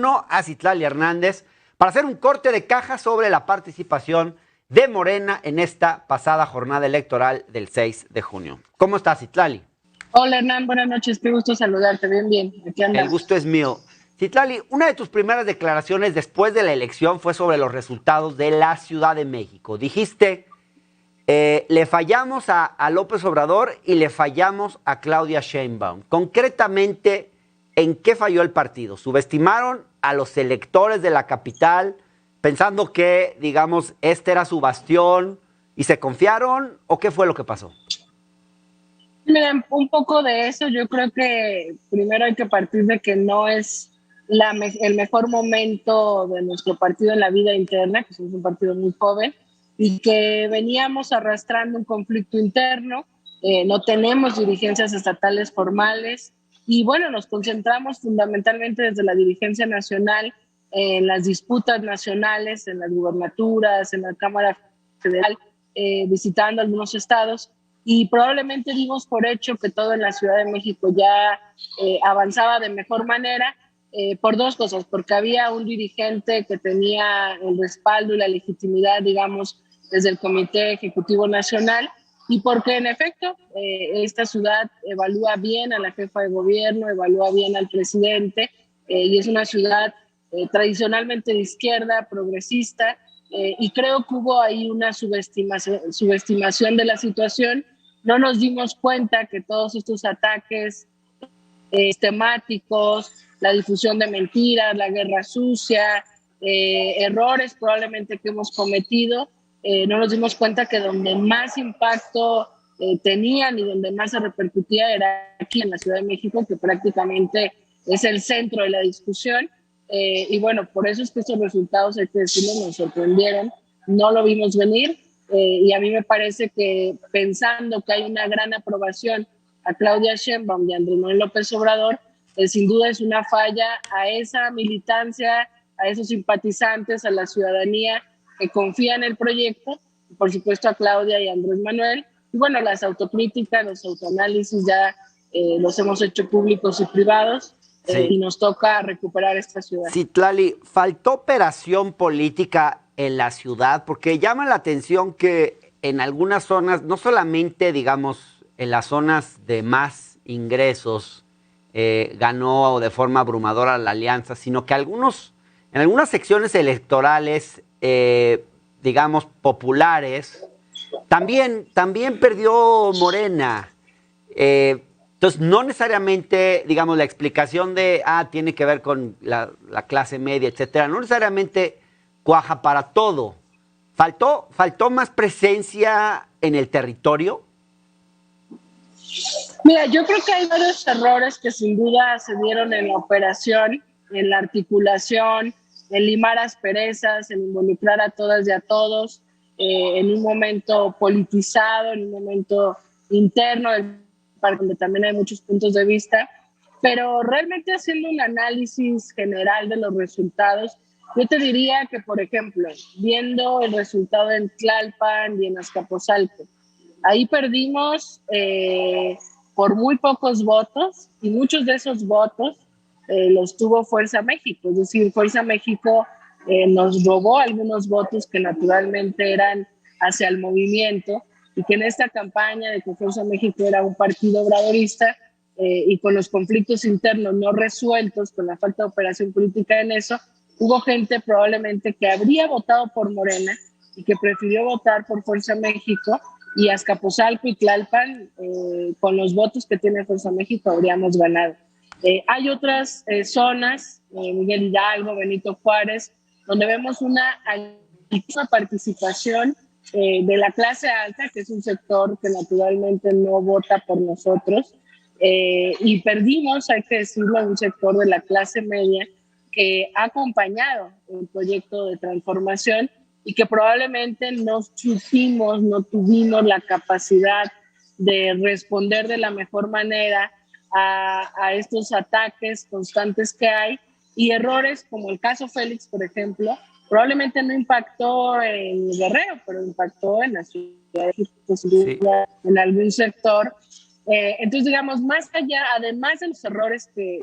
A Citlali Hernández para hacer un corte de caja sobre la participación de Morena en esta pasada jornada electoral del 6 de junio. ¿Cómo estás, Citlali? Hola Hernán, buenas noches, qué gusto saludarte, bien, aquí El gusto andamos. es mío. Citlali, una de tus primeras declaraciones después de la elección fue sobre los resultados de la Ciudad de México. Dijiste, le fallamos a López Obrador y le fallamos a Claudia Sheinbaum. Concretamente, ¿en qué falló el partido? ¿Subestimaron a los electores de la capital pensando que, digamos, este era su bastión y se confiaron? ¿O qué fue lo que pasó? Miren, un poco de eso, yo creo que primero hay que partir de que no es el mejor momento de nuestro partido en la vida interna, que somos un partido muy joven, y que veníamos arrastrando un conflicto interno, no tenemos dirigencias estatales formales, y bueno, nos concentramos fundamentalmente desde la dirigencia nacional en las disputas nacionales, en las gubernaturas, en la Cámara Federal, visitando algunos estados, y probablemente dimos por hecho que todo en la Ciudad de México ya avanzaba de mejor manera por dos cosas, porque había un dirigente que tenía el respaldo y la legitimidad, digamos, desde el Comité Ejecutivo Nacional, y porque en efecto esta ciudad evalúa bien a la jefa de gobierno, evalúa bien al presidente, y es una ciudad tradicionalmente de izquierda, progresista, y creo que hubo ahí una subestimación de la situación. No nos dimos cuenta que todos estos ataques temáticos, la difusión de mentiras, la guerra sucia, errores probablemente que hemos cometido, no nos dimos cuenta que donde más impacto tenían y donde más se repercutía era aquí en la Ciudad de México, que prácticamente es el centro de la discusión. Y bueno, por eso es que estos resultados, hay que decirlo, nos sorprendieron, no lo vimos venir. Y a mí me parece que pensando que hay una gran aprobación a Claudia Sheinbaum y a Andrés Manuel López Obrador, sin duda es una falla a esa militancia, a esos simpatizantes, a la ciudadanía que confía en el proyecto, y por supuesto a Claudia y a Andrés Manuel. Y bueno, las autocríticas, los autoanálisis ya los hemos hecho públicos y privados, Sí. y nos toca recuperar esta ciudad. Citlali, ¿faltó operación política en la ciudad? Porque llama la atención que en algunas zonas, no solamente, digamos, en las zonas de más ingresos, ganó de forma abrumadora la alianza, sino que en algunas secciones electorales, digamos, populares, también perdió Morena. Entonces, no necesariamente, digamos, la explicación de, tiene que ver con la clase media, etcétera, no necesariamente cuaja para todo. ¿Faltó más presencia en el territorio? Mira, yo creo que hay varios errores que sin duda se dieron en la operación, en la articulación, en limar asperezas, en involucrar a todas y a todos, en un momento politizado, en un momento interno, donde también hay muchos puntos de vista, pero realmente haciendo un análisis general de los resultados, yo te diría que, por ejemplo, viendo el resultado en Tlalpan y en Azcapotzalco, ahí perdimos por muy pocos votos, y muchos de esos votos los tuvo Fuerza México. Es decir, Fuerza México nos robó algunos votos que naturalmente eran hacia el movimiento, y que en esta campaña de que Fuerza México era un partido obradorista, y con los conflictos internos no resueltos, con la falta de operación política en eso, hubo gente probablemente que habría votado por Morena y que prefirió votar por Fuerza México, y Azcapotzalco y Tlalpan, con los votos que tiene Fuerza México, habríamos ganado. Hay otras zonas, Miguel Hidalgo, Benito Juárez, donde vemos una altísima participación de la clase alta, que es un sector que naturalmente no vota por nosotros, y perdimos, hay que decirlo, un sector de la clase media que ha acompañado el proyecto de transformación, y que probablemente no supimos, no tuvimos la capacidad de responder de la mejor manera a estos ataques constantes que hay, y errores como el caso Félix, por ejemplo, probablemente no impactó en Guerrero, pero impactó en la Ciudad de México, Sí. en algún sector. Entonces, digamos, más allá, además de los errores que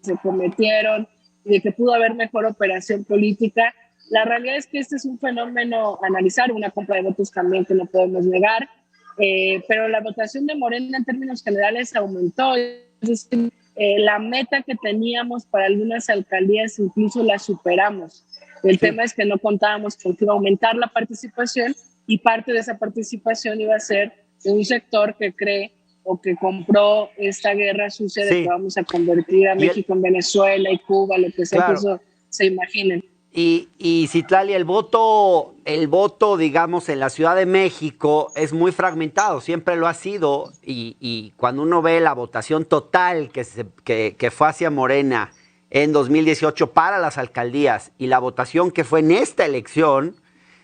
se cometieron, y de que pudo haber mejor operación política. La realidad es que este es un fenómeno a analizar, una compra de votos también que no podemos negar, pero la votación de Morena en términos generales aumentó. Es decir, la meta que teníamos para algunas alcaldías incluso la superamos. El tema es que no contábamos con que iba a aumentar la participación, y parte de esa participación iba a ser de un sector que cree o que compró esta guerra sucia de que vamos a convertir a México en Venezuela y Cuba, lo que sea, que eso se imaginen. Y Citlali, el voto, digamos, en la Ciudad de México es muy fragmentado, siempre lo ha sido, y cuando uno ve la votación total que fue hacia Morena en 2018 para las alcaldías y la votación que fue en esta elección,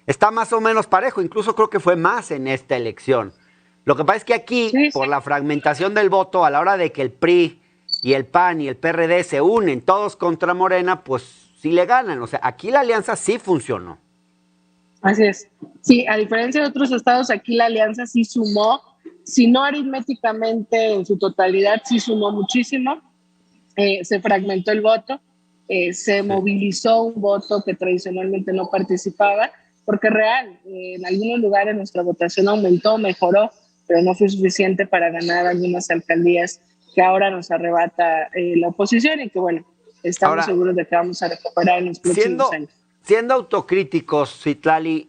está más o menos parejo, incluso creo que fue más en esta elección. Lo que pasa es que aquí, por la fragmentación del voto, a la hora de que el PRI y el PAN y el PRD se unen todos contra Morena, pues sí le ganan. O sea, aquí la alianza sí funcionó. Así es. Sí, a diferencia de otros estados, aquí la alianza sí sumó, si no aritméticamente en su totalidad, sí sumó muchísimo. Se fragmentó el voto, se movilizó un voto que tradicionalmente no participaba, porque real, en algunos lugares nuestra votación aumentó, mejoró, pero no fue suficiente para ganar algunas alcaldías que ahora nos arrebata la oposición, y que bueno, estamos seguros de que vamos a recuperar en los próximos años. Siendo autocríticos, Citlali,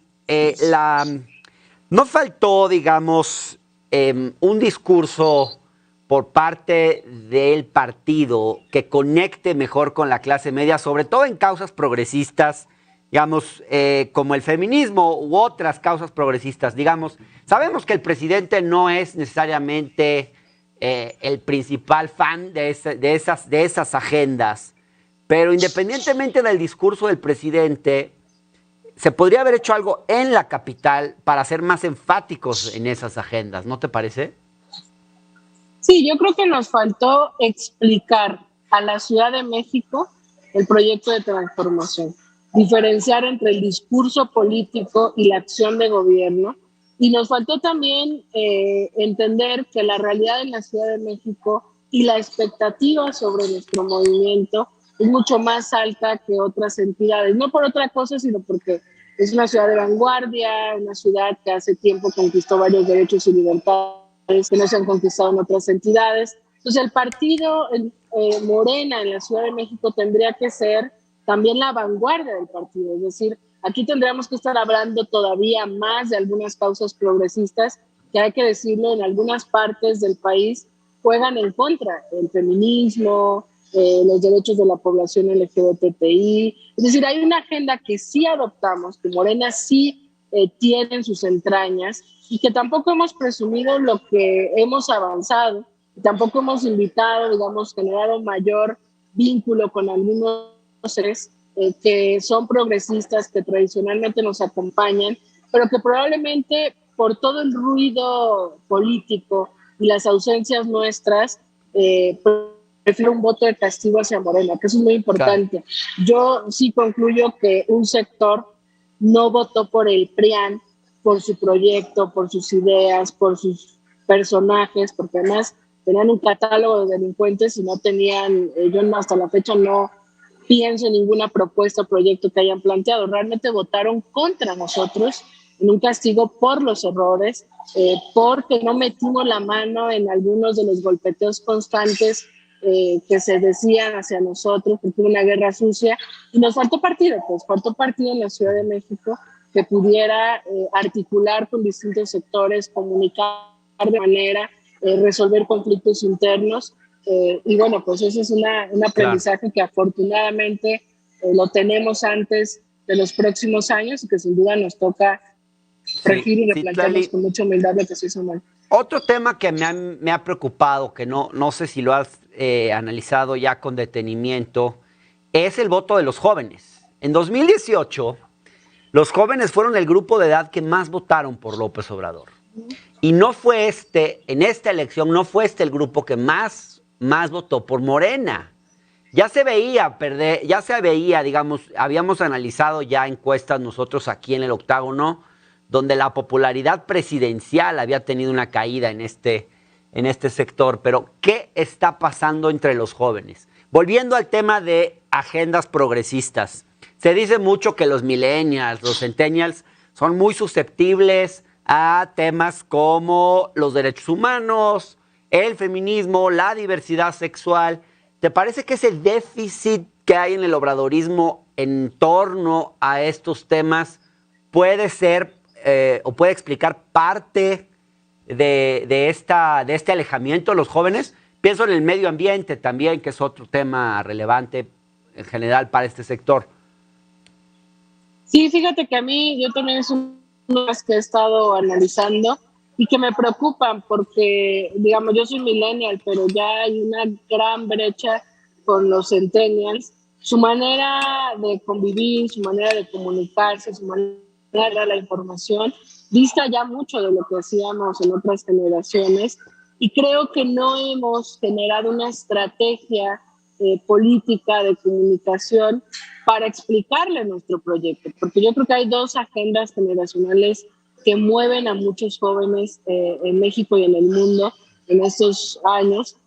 no faltó, digamos, un discurso por parte del partido que conecte mejor con la clase media, sobre todo en causas progresistas, digamos, como el feminismo u otras causas progresistas. Digamos, sabemos que el presidente no es necesariamente el principal fan de esas agendas, pero independientemente del discurso del presidente, se podría haber hecho algo en la capital para ser más enfáticos en esas agendas, ¿no te parece? Sí, yo creo que nos faltó explicar a la Ciudad de México el proyecto de transformación, diferenciar entre el discurso político y la acción de gobierno, y nos faltó también entender que la realidad en la Ciudad de México y la expectativa sobre nuestro movimiento es mucho más alta que otras entidades, no por otra cosa, sino porque es una ciudad de vanguardia, una ciudad que hace tiempo conquistó varios derechos y libertades que no se han conquistado en otras entidades. Entonces el partido Morena en la Ciudad de México tendría que ser también la vanguardia del partido, es decir, aquí tendríamos que estar hablando todavía más de algunas causas progresistas que, hay que decirlo, en algunas partes del país juegan en contra del feminismo, los derechos de la población LGBTI. Es decir, hay una agenda que sí adoptamos, que Morena sí tiene en sus entrañas, y que tampoco hemos presumido lo que hemos avanzado, y tampoco hemos invitado, digamos, generar un mayor vínculo con algunos seres que son progresistas, que tradicionalmente nos acompañan, pero que probablemente por todo el ruido político y las ausencias nuestras, prefiero un voto de castigo hacia Morena, que eso es muy importante. Claro. Yo sí concluyo que un sector no votó por el PRIAN, por su proyecto, por sus ideas, por sus personajes, porque además tenían un catálogo de delincuentes y no tenían, yo hasta la fecha no pienso en ninguna propuesta o proyecto que hayan planteado. Realmente votaron contra nosotros en un castigo por los errores, porque no metimos la mano en algunos de los golpeteos constantes que se decían hacia nosotros, porque hubo una guerra sucia, y nos faltó partido, pues faltó partido en la Ciudad de México que pudiera articular con distintos sectores, comunicar de manera, resolver conflictos internos, y bueno, pues eso es un aprendizaje que afortunadamente lo tenemos antes de los próximos años, y que sin duda nos toca regir y replantearnos con mucha humildad lo que se hizo mal. Otro tema que me ha preocupado, que no sé si lo has analizado ya con detenimiento, es el voto de los jóvenes. En 2018, los jóvenes fueron el grupo de edad que más votaron por López Obrador. Y no fue en esta elección, no fue el grupo que más votó por Morena. Ya se veía, digamos, habíamos analizado ya encuestas nosotros aquí en el Octágono, donde la popularidad presidencial había tenido una caída en este sector. Pero, ¿qué está pasando entre los jóvenes? Volviendo al tema de agendas progresistas. Se dice mucho que los millennials, los centennials, son muy susceptibles a temas como los derechos humanos, el feminismo, la diversidad sexual. ¿Te parece que ese déficit que hay en el obradorismo en torno a estos temas puede ser o puede explicar parte de este alejamiento de los jóvenes? Pienso en el medio ambiente también, que es otro tema relevante en general para este sector. Sí, fíjate que a mí, yo también es unas que he estado analizando y que me preocupan porque, digamos, yo soy millennial, pero ya hay una gran brecha con los centennials. Su manera de convivir, su manera de comunicarse, su manera de dar la información, dista ya mucho de lo que hacíamos en otras generaciones, y creo que no hemos generado una estrategia política de comunicación para explicarle nuestro proyecto, porque yo creo que hay dos agendas generacionales que mueven a muchos jóvenes en México y en el mundo en estos años,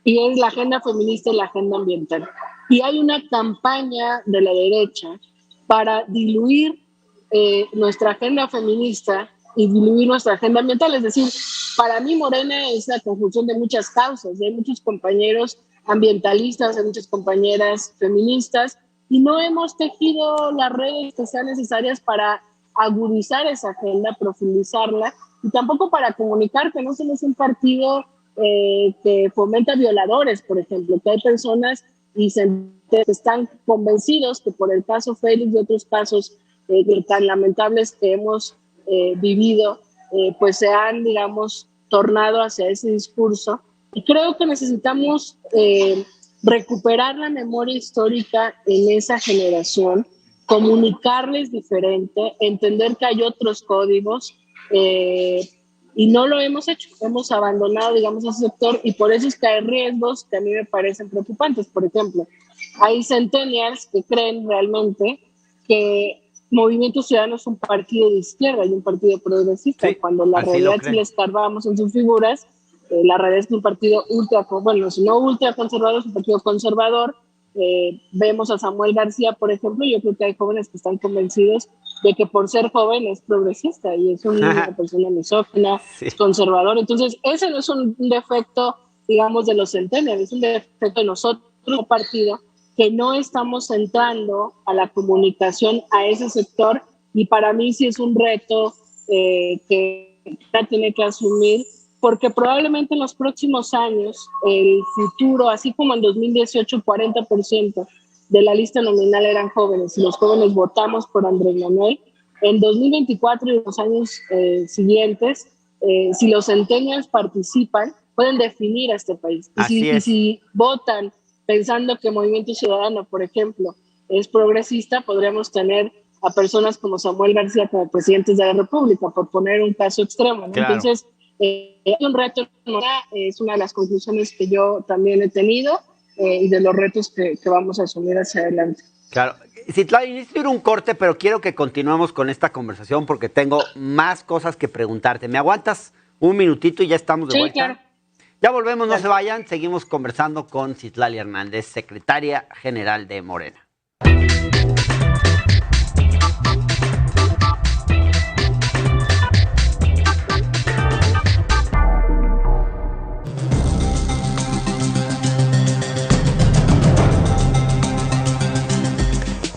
y es la agenda feminista y la agenda ambiental. Y hay una campaña de la derecha para diluir nuestra agenda feminista y diluir nuestra agenda ambiental. Es decir, para mí Morena es la conjunción de muchas causas. Hay muchos compañeros ambientalistas, hay muchas compañeras feministas, y no hemos tejido las redes que sean necesarias para agudizar esa agenda, profundizarla, y tampoco para comunicar que no somos un partido que fomenta violadores, por ejemplo, que hay personas y que están convencidos que por el caso Félix y otros casos tan lamentables que hemos vivido, pues se han, digamos, tornado hacia ese discurso. Y creo que necesitamos recuperar la memoria histórica en esa generación, comunicarles diferente, entender que hay otros códigos, y no lo hemos hecho. Hemos abandonado, digamos, ese sector, y por eso es que hay riesgos que a mí me parecen preocupantes. Por ejemplo, hay centennials que creen realmente que Movimiento Ciudadano es un partido de izquierda y un partido progresista, sí, cuando la realidad, si le escarbamos en sus figuras, la realidad es que un partido si no ultraconservador, es un partido conservador. Vemos a Samuel García, por ejemplo. Yo creo que hay jóvenes que están convencidos de que por ser joven es progresista y es una persona misógina, sí, conservadora. Entonces, ese no es un defecto, digamos, de los centennials, es un defecto de nosotros, un partido, que no estamos entrando a la comunicación a ese sector, y para mí sí es un reto que tiene que asumir, porque probablemente en los próximos años el futuro, así como en 2018 40% de la lista nominal eran jóvenes y los jóvenes votamos por Andrés Manuel, en 2024 y los años siguientes, si los centennials participan, pueden definir a este país. Y si votan pensando que Movimiento Ciudadano, por ejemplo, es progresista, podríamos tener a personas como Samuel García como presidentes de la República, por poner un caso extremo, ¿no? Claro. Entonces, es un reto, es una de las conclusiones que yo también he tenido, y de los retos que vamos a asumir hacia adelante. Claro. Citlali, necesito ir un corte, pero quiero que continuemos con esta conversación porque tengo más cosas que preguntarte. ¿Me aguantas un minutito y ya estamos de vuelta? Claro. Ya volvemos, no se vayan. Seguimos conversando con Citlali Hernández, secretaria general de Morena.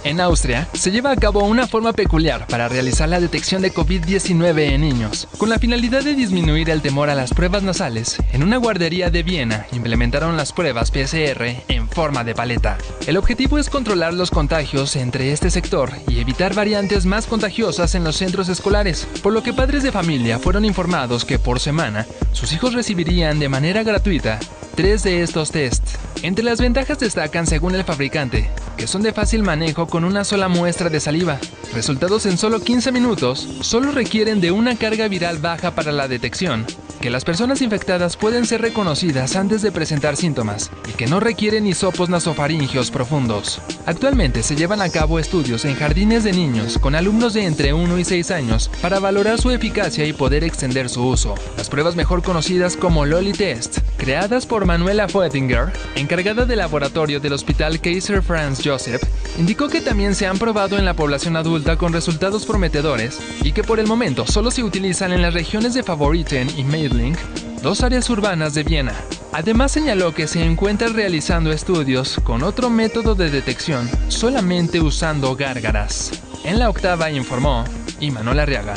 En Austria, se lleva a cabo una forma peculiar para realizar la detección de COVID-19 en niños. Con la finalidad de disminuir el temor a las pruebas nasales, en una guardería de Viena implementaron las pruebas PCR en forma de paleta. El objetivo es controlar los contagios entre este sector y evitar variantes más contagiosas en los centros escolares, por lo que padres de familia fueron informados que por semana sus hijos recibirían de manera gratuita 3 de estos tests. Entre las ventajas destacan, según el fabricante, que son de fácil manejo con una sola muestra de saliva. Resultados en solo 15 minutos, solo requieren de una carga viral baja para la detección que las personas infectadas pueden ser reconocidas antes de presentar síntomas y que no requieren hisopos nasofaringios profundos. Actualmente se llevan a cabo estudios en jardines de niños con alumnos de entre 1 y 6 años para valorar su eficacia y poder extender su uso. Las pruebas mejor conocidas como Loli Test, creadas por Manuela Foettinger, encargada del laboratorio del Hospital Kaiser Franz Joseph, indicó que también se han probado en la población adulta con resultados prometedores y que por el momento solo se utilizan en las regiones de Favoriten y Meidling, 2 áreas urbanas de Viena. Además señaló que se encuentra realizando estudios con otro método de detección solamente usando gárgaras. En La Octava informó Imanol Arriaga.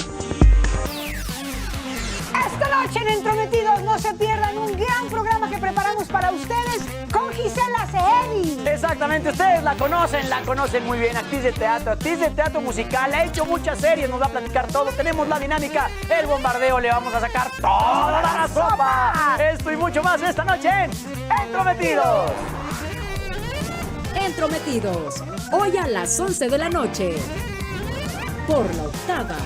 Esta noche en Entrometidos no se pierdan un gran programa que preparamos para ustedes con Gisela Ceedi. Exactamente, ustedes la conocen muy bien, actriz de teatro musical, ha hecho muchas series, nos va a platicar todo, tenemos la dinámica, el bombardeo, le vamos a sacar toda la sopa. Esto y mucho más esta noche en Entrometidos. Entrometidos, hoy a las 11 de la noche, por La Octava.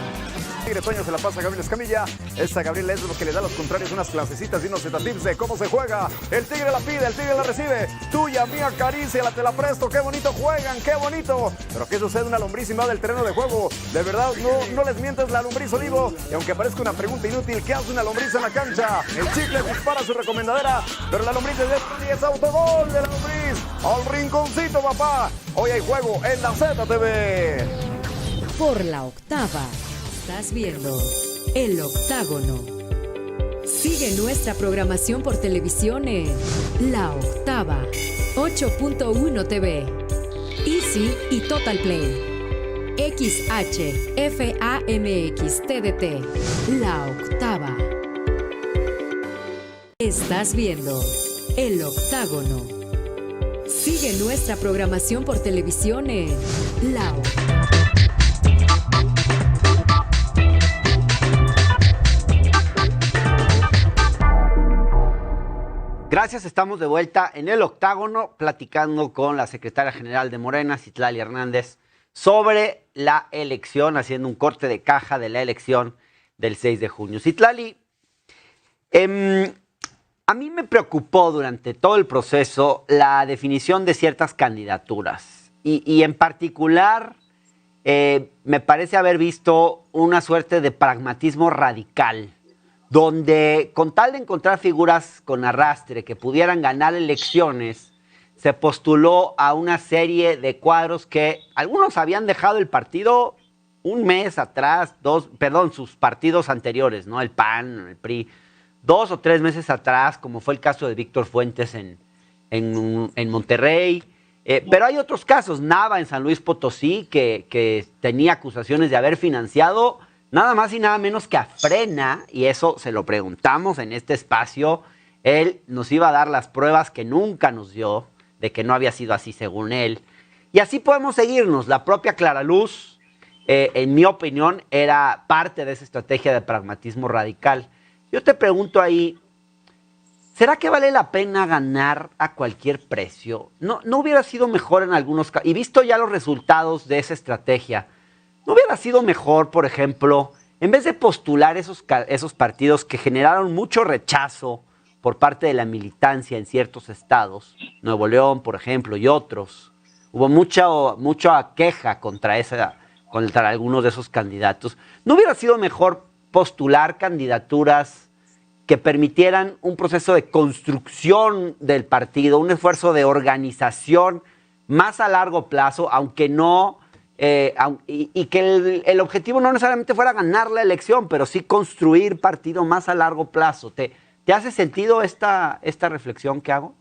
Tigre Toño se la pasa a Gabriel Escamilla. Esta Gabriel es lo que le da a los contrarios unas clasecitas y unos tips de cómo se juega. El Tigre la pide, el Tigre la recibe. Tuya, mía, acaricia, te la presto. Qué bonito juegan, qué bonito. Pero ¿qué sucede? Una lombriz invade el terreno de juego. De verdad, no les mientes, la lombriz, Olivo. Y aunque parezca una pregunta inútil, ¿qué hace una lombriz en la cancha? El Chicle dispara su recomendadera, pero la lombriz es autogol de la lombriz. Al rinconcito, papá. Hoy hay juego en la ZTV. Por La Octava. Estás viendo El Octágono. Sigue nuestra programación por televisión en La Octava, 8.1 TV, Easy y Total Play, XHFAMX TDT, La Octava. Estás viendo El Octágono. Sigue nuestra programación por televisión en La Octava. Gracias, estamos de vuelta en El Octágono platicando con la secretaria general de Morena, Citlali Hernández, sobre la elección, haciendo un corte de caja de la elección del 6 de junio. Citlali, a mí me preocupó durante todo el proceso la definición de ciertas candidaturas y en particular me parece haber visto una suerte de pragmatismo radical, donde con tal de encontrar figuras con arrastre que pudieran ganar elecciones, se postuló a una serie de cuadros que algunos habían dejado el partido un mes atrás, sus partidos anteriores, ¿no? El PAN, el PRI, 2 o 3 meses atrás, como fue el caso de Víctor Fuentes en Monterrey. Pero hay otros casos, Nava en San Luis Potosí, que tenía acusaciones de haber financiado nada más y nada menos que a Frena, y eso se lo preguntamos en este espacio. Él nos iba a dar las pruebas que nunca nos dio de que no había sido así según él. Y así podemos seguirnos. La propia Clara Luz, en mi opinión, era parte de esa estrategia de pragmatismo radical. Yo te pregunto ahí, ¿será que vale la pena ganar a cualquier precio? ¿No hubiera sido mejor en algunos casos? Y visto ya los resultados de esa estrategia, ¿no hubiera sido mejor, por ejemplo, en vez de postular esos partidos que generaron mucho rechazo por parte de la militancia en ciertos estados, Nuevo León, por ejemplo, y otros, hubo mucha queja contra algunos de esos candidatos? ¿No hubiera sido mejor postular candidaturas que permitieran un proceso de construcción del partido, un esfuerzo de organización más a largo plazo, aunque no... y que el objetivo no necesariamente fuera ganar la elección, pero sí construir partido más a largo plazo? ¿Te hace sentido esta reflexión que hago?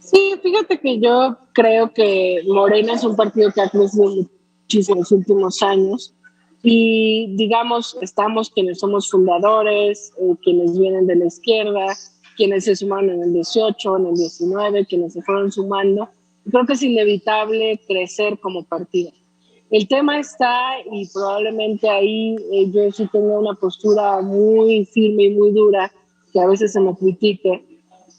Sí, fíjate que yo creo que Morena es un partido que ha crecido muchísimo en los últimos años y, digamos, estamos quienes somos fundadores, quienes vienen de la izquierda, quienes se sumaron en el 18, en el 19, quienes se fueron sumando. Creo que es inevitable crecer como partido. El tema está, y probablemente ahí yo sí tengo una postura muy firme y muy dura, que a veces se me critique.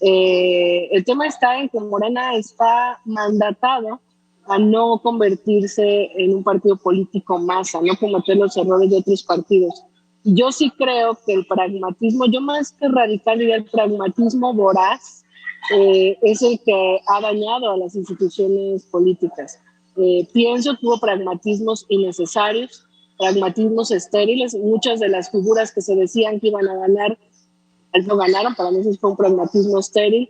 El tema está en que Morena está mandatado a no convertirse en un partido político más, a no cometer los errores de otros partidos. Yo sí creo que el pragmatismo, yo más que radical diría el pragmatismo voraz, es el que ha dañado a las instituciones políticas. Pienso que hubo pragmatismos innecesarios, pragmatismos estériles. Muchas de las figuras que se decían que iban a ganar, no ganaron. Para mí eso fue un pragmatismo estéril.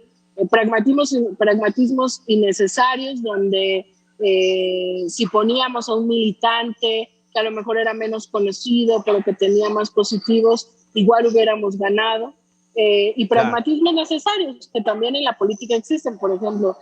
Pragmatismos innecesarios donde si poníamos a un militante que a lo mejor era menos conocido, pero que tenía más positivos, igual hubiéramos ganado. Y pragmatismos necesarios, que también en la política existen. Por ejemplo,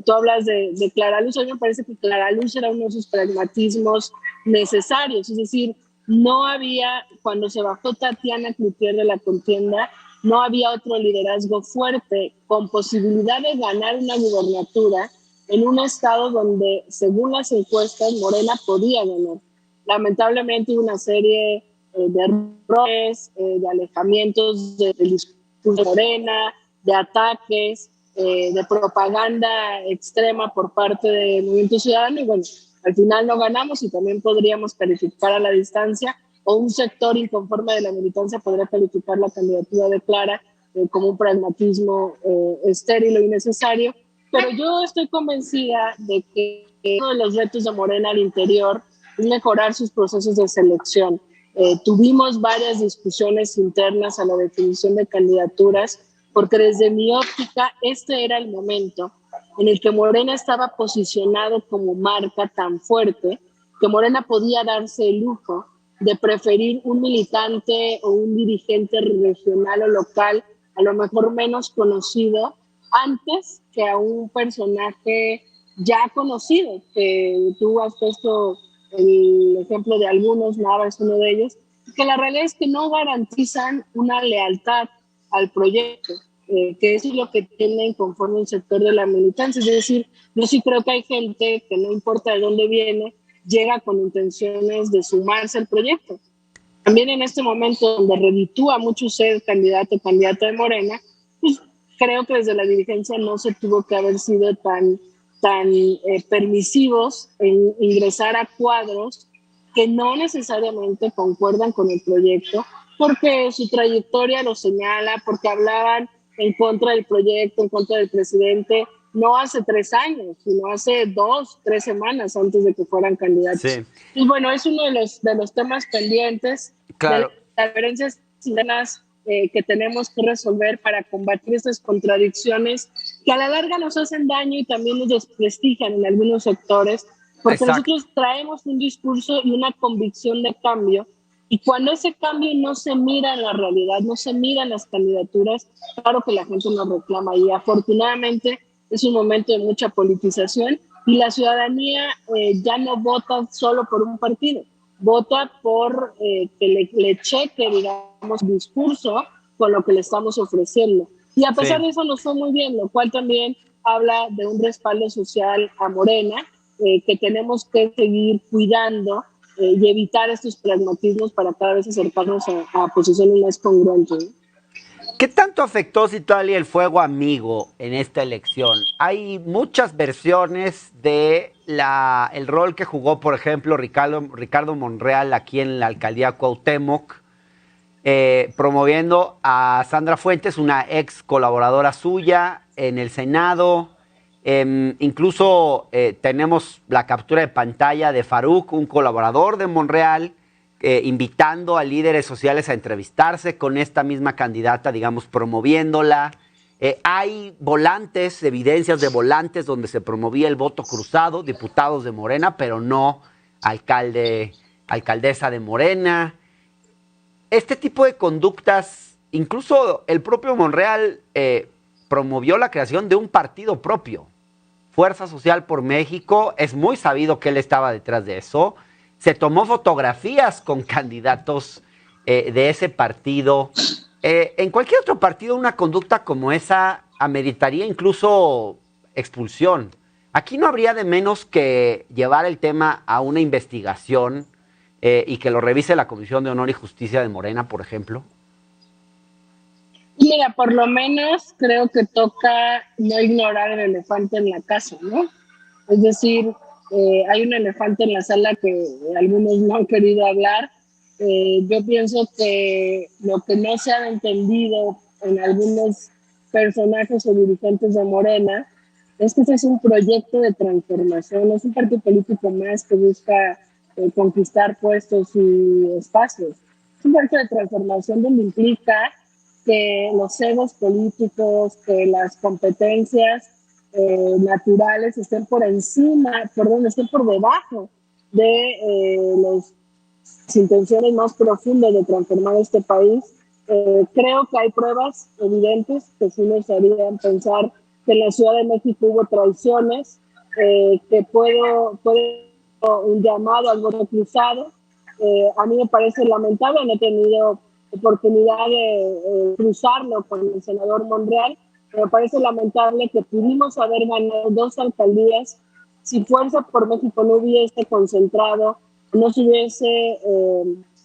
tú hablas de Clara Luz. A mí me parece que Clara Luz era uno de esos pragmatismos necesarios. Es decir, no había, cuando se bajó Tatiana Cloutier de la contienda, no había otro liderazgo fuerte con posibilidad de ganar una gubernatura en un estado donde, según las encuestas, Morena podía ganar. Lamentablemente hubo una serie de errores, de alejamientos del discurso de Morena, de ataques, de propaganda extrema por parte del Movimiento Ciudadano, y bueno, al final no ganamos y también podríamos calificar a la distancia, o un sector inconforme de la militancia podría calificar la candidatura de Clara como un pragmatismo estéril o innecesario. Pero yo estoy convencida de que uno de los retos de Morena al interior es mejorar sus procesos de selección. Tuvimos varias discusiones internas a la definición de candidaturas, porque desde mi óptica este era el momento en el que Morena estaba posicionado como marca tan fuerte que Morena podía darse el lujo de preferir un militante o un dirigente regional o local, a lo mejor menos conocido, antes que a un personaje ya conocido, que tú has puesto el ejemplo de algunos, Nava es uno de ellos, que la realidad es que no garantizan una lealtad al proyecto, que eso es lo que tienen conforme un sector de la militancia. Es decir, yo sí creo que hay gente que no importa de dónde viene, llega con intenciones de sumarse al proyecto. También en este momento donde reditúa mucho ser candidato o candidata de Morena, pues creo que desde la dirigencia no se tuvo que haber sido tan permisivos en ingresar a cuadros que no necesariamente concuerdan con el proyecto, porque su trayectoria lo señala, porque hablaban en contra del proyecto, en contra del presidente, no hace 3 años, sino hace 2, 3 semanas antes de que fueran candidatos. Sí. Y bueno, es uno de los temas pendientes, claro, de las diferencias internas que tenemos que resolver para combatir estas contradicciones que a la larga nos hacen daño y también nos desprestigian en algunos sectores, porque exacto, nosotros traemos un discurso y una convicción de cambio, y cuando ese cambio no se mira en la realidad, no se mira en las candidaturas, claro que la gente nos reclama, y afortunadamente es un momento de mucha politización y la ciudadanía ya no vota solo por un partido, vota por que le cheque, digamos, el discurso con lo que le estamos ofreciendo. Y a pesar de eso nos fue muy bien, lo cual también habla de un respaldo social a Morena, que tenemos que seguir cuidando y evitar estos pragmatismos para cada vez acercarnos a posiciones más congruentes. ¿Qué tanto afectó, Citlali, el fuego amigo en esta elección? Hay muchas versiones de el rol que jugó, por ejemplo, Ricardo Monreal aquí en la alcaldía Cuauhtémoc, promoviendo a Sandra Fuentes, una ex colaboradora suya en el Senado. Incluso tenemos la captura de pantalla de Faruk, un colaborador de Monreal, invitando a líderes sociales a entrevistarse con esta misma candidata, digamos, promoviéndola. Hay volantes, evidencias de volantes donde se promovía el voto cruzado, diputados de Morena, pero no alcaldesa de Morena. Este tipo de conductas, incluso el propio Monreal promovió la creación de un partido propio, Fuerza Social por México. Es muy sabido que él estaba detrás de eso. Se tomó fotografías con candidatos de ese partido. En cualquier otro partido una conducta como esa ameritaría incluso expulsión. Aquí no habría de menos que llevar el tema a una investigación y que lo revise la Comisión de Honor y Justicia de Morena, por ejemplo. Mira, por lo menos creo que toca no ignorar el elefante en la casa, ¿no? Es decir, hay un elefante en la sala que algunos no han querido hablar, Yo pienso que lo que no se ha entendido en algunos personajes o dirigentes de Morena es que este es un proyecto de transformación, es un partido político más que busca conquistar puestos y espacios. Es un proyecto de transformación donde implica que los egos políticos, que las competencias naturales estén por encima, estén por debajo de las intenciones más profundas de transformar este país. Creo que hay pruebas evidentes que sí nos harían pensar que en la Ciudad de México hubo traiciones, que puede un llamado al voto cruzado. A mí me parece lamentable, no he tenido oportunidad de cruzarlo con el senador Monreal, pero me parece lamentable que pudimos haber ganado 2 alcaldías si Fuerza por México no hubiese concentrado, no se hubiese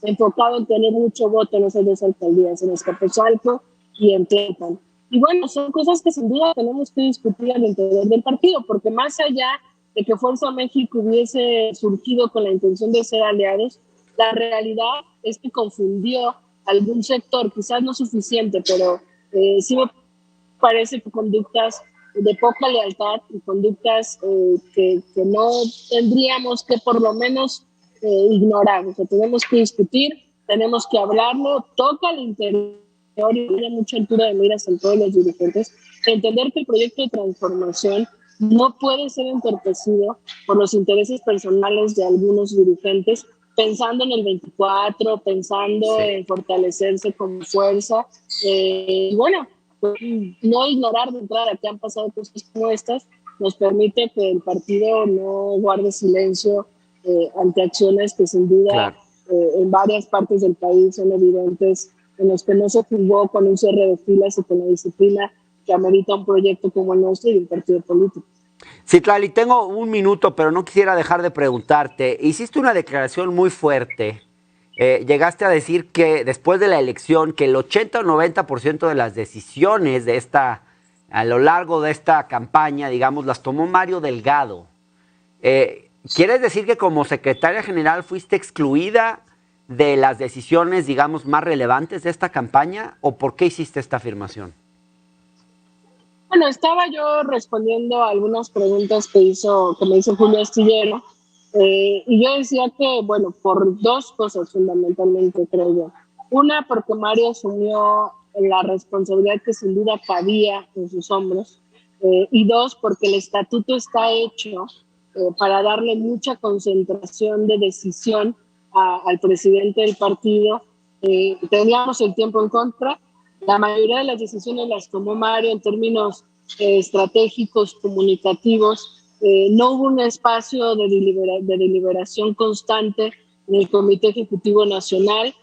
enfocado en tener mucho voto en esas 2 alcaldías, en Azcapotzalco y en Tlalpan. Y bueno, son cosas que sin duda tenemos que discutir al interior del partido, porque más allá de que Fuerza México hubiese surgido con la intención de ser aliados, la realidad es que confundió algún sector, quizás no suficiente, pero sí me parece que conductas de poca lealtad y conductas que no tendríamos que por lo menos ignorar. O sea, tenemos que discutir, tenemos que hablarlo, toca al interior y hay mucha altura de miras en todos los dirigentes, entender que el proyecto de transformación no puede ser entorpecido por los intereses personales de algunos dirigentes, pensando en el 24, pensando en fortalecerse como fuerza. Bueno, pues, no ignorar de entrada que han pasado cosas como estas nos permite que el partido no guarde silencio ante acciones que sin duda en varias partes del país son evidentes, en los que no se jugó con un cierre de filas y con la disciplina que amerita un proyecto como el nuestro y un partido político. Citlali, tengo un minuto, pero no quisiera dejar de preguntarte. Hiciste una declaración muy fuerte. Llegaste a decir que después de la elección, que el 80 o 90% de las decisiones de a lo largo de esta campaña, digamos, las tomó Mario Delgado. ¿Quieres decir que como secretaria general fuiste excluida de las decisiones, digamos, más relevantes de esta campaña? ¿O por qué hiciste esta afirmación? Bueno, estaba yo respondiendo a algunas preguntas que me hizo Julio Astillero, y yo decía que, bueno, por 2 cosas fundamentalmente, creo yo. Una, porque Mario asumió la responsabilidad que sin duda cabía en sus hombros, y 2, porque el estatuto está hecho para darle mucha concentración de decisión al presidente del partido. Teníamos el tiempo en contra. La mayoría de las decisiones las tomó Mario en términos estratégicos, comunicativos. No hubo un espacio de deliberación constante en el Comité Ejecutivo Nacional.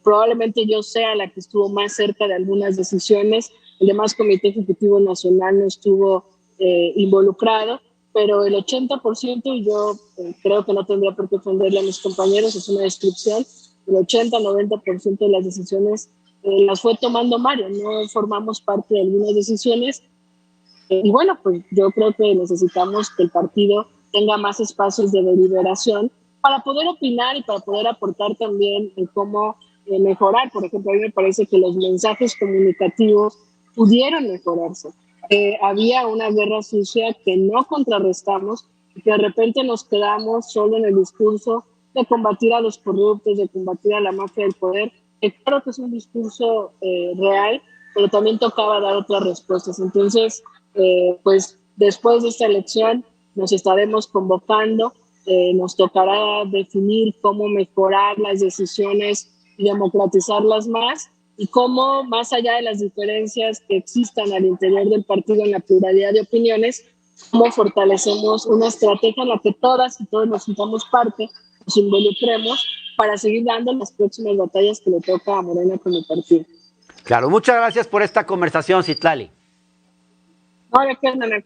Probablemente yo sea la que estuvo más cerca de algunas decisiones. El demás Comité Ejecutivo Nacional no estuvo involucrado, pero el 80%, y yo creo que no tendría por qué ofenderle a mis compañeros, es una descripción, el 80-90% de las decisiones las fue tomando Mario, no formamos parte de algunas decisiones. Y bueno, pues yo creo que necesitamos que el partido tenga más espacios de deliberación para poder opinar y para poder aportar también en cómo mejorar. Por ejemplo, a mí me parece que los mensajes comunicativos pudieron mejorarse. Había una guerra sucia que no contrarrestamos y que de repente nos quedamos solo en el discurso de combatir a los corruptos, de combatir a la mafia del poder. Claro que es un discurso real, pero también tocaba dar otras respuestas. Entonces, pues después de esta elección nos estaremos convocando, nos tocará definir cómo mejorar las decisiones y democratizarlas más, y cómo, más allá de las diferencias que existan al interior del partido en la pluralidad de opiniones, cómo fortalecemos una estrategia en la que todas y todos nos sintamos parte, nos involucremos para seguir dando las próximas batallas que le toca a Morena como partido. Claro, muchas gracias por esta conversación, Citlali. No, al contrario.